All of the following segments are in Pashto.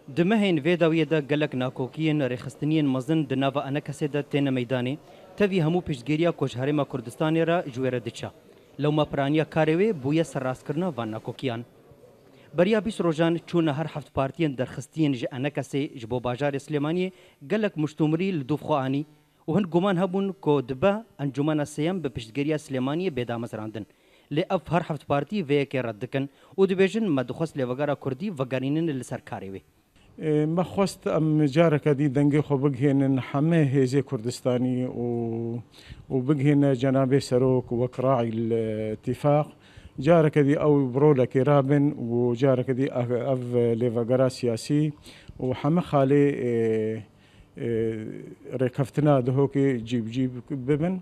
دمهین ویداویه دا گلک ناکوکیین رخستنین مزن دناوا انکسی دا تین میدانی تاوی همو پیشگیریا کشهرما کردستانی را جویر دچا لو ما پرانیا کاروی بویا سراس کرنا وان ناکوکیان بریا 20 روزان چون هر هفت پارتیان درخستین ج انکسی جبو باجار سلیمانی گلک مشتومری لدوف خوانی و هن گمان هبون کو دبا انجمن سیام به پیشگیریا سلیمانی بدامز راندن لأف هر هفت پارتی وی که ردکن و دبیجن مدخوس لوگارا کردی وگارینن لسر کاروی ما خواست ام جارك دي دنگي خو بگهن همه هيزي كردستاني و بگهن جناب سروك وكراعي الاتفاق جارك دي او برولا كرابن وجارك دي اف ليفاغرا سياسي وحما خالي ركفتنا دهوكي جيب ببن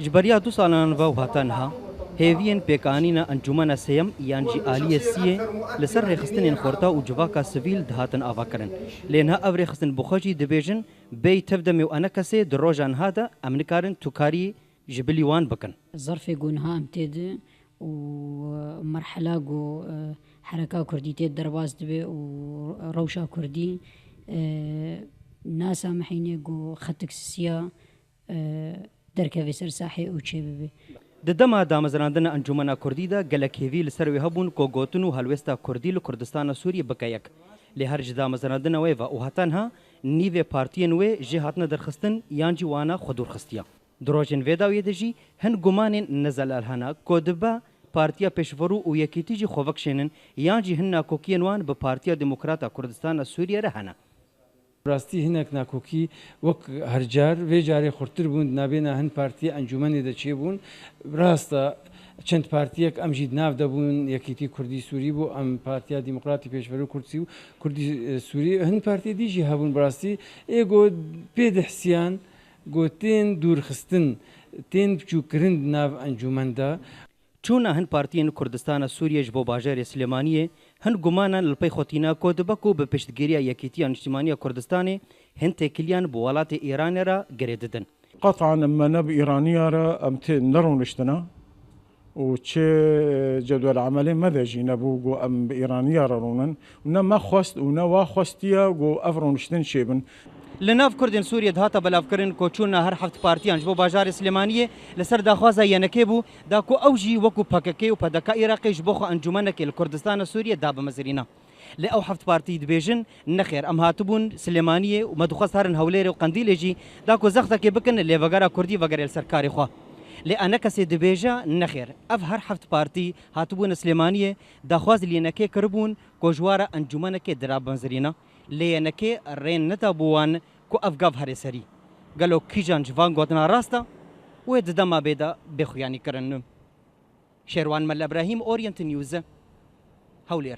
جبريا دو سالان و هاتانها هیوین پیکانینا انجمن سیم یانجی آلیه سیه لسر رخستن خورتا و جواکا سویل دهاتن آوا کرن لینها او رخستن بخوشی دبیجن بی تفدمی و انکسی دروجان هادا امنکارن توکاری جبلیوان بکن ظرف گونها امتد و مرحله گو حرکا کردی تید درواز دبی و روشا کردی ناسا محینه گو خطک سیا درکوی سر ساحه او چه ببی ددما دامزراندن انجمن کردی دا گلکهوی لسروی هبون کو گوتنو هلوستا کردی ل کردستان سوریه بکایک لهر جدا مزراندن وی و اوهتانها نیو پارتین وی جهاتنا درخستن یانجی وانا خودور خستیا دروجن ویداوی دجی هن گمانن نزل الهنا کودبا پارتیا پیشورو او یکیتی جی خوکشنن یانجی هن کوکین وان به پارتیا دموکراتا کردستان سوریه رهنا راستی هناك ناكوكي وك هرجار في جاري خورتر بون نابينا هن بارتي انجمني دا چي بون راستا چند پارتیک ام جید ناو دبون یکیتی کردی سوری بو ام پارتیا دموکراتی پیشورو کردی سوری هن پارتی دیجی هبون براستی ایگو پید حسیان گو تین دور خستن تین بچو کرند ناو انجمن دا چون هن پارتین کردستان سوریه جبو باجار سلیمانیه هن گمانا لپی خوتینا کودبکو به پشتگیریا یکیتی اجتماعی کردستانی هن تکلیان بولات ایران را گریددن قطعا اما نب ايرانيه را ام نرونشتنا وچه جدول عملي ماذا جينا بوغو ام ايرانيه رونن ونما خواست ونا خواستيا جو افرونشتن شيبن لناف کردن سوریه دهاتا بلاف کرن کو چون هر هفت پارتیان جبو باجار سلیمانیه لسر داخوازا ینکبو دا کو اوجی وکو پککی و پدکا عراقی جبو خو انجمنک الکردستان سوریه داب مزرینا لأو هفت پارتی دبیجن نخیر ام هاتبون سلیمانیه و مدخواست هرن هولیر و قندیل جی دا کو زختا کی بکن لی وگارا کردی وگر السرکاری خوا لأنا کسی دبیجا نخیر اف هر هفت پارتی هاتبون سلیمانیه داخواز لینکی کربون کو جوارا انجمنک دراب مزرینا لینکی رین نتابوان کو افغاف هر سری گلو کیجان جوان گوتنا راستا و ددما بیدا بخویانی کرن شیروان مل ابراهیم اورینت نیوز هولیر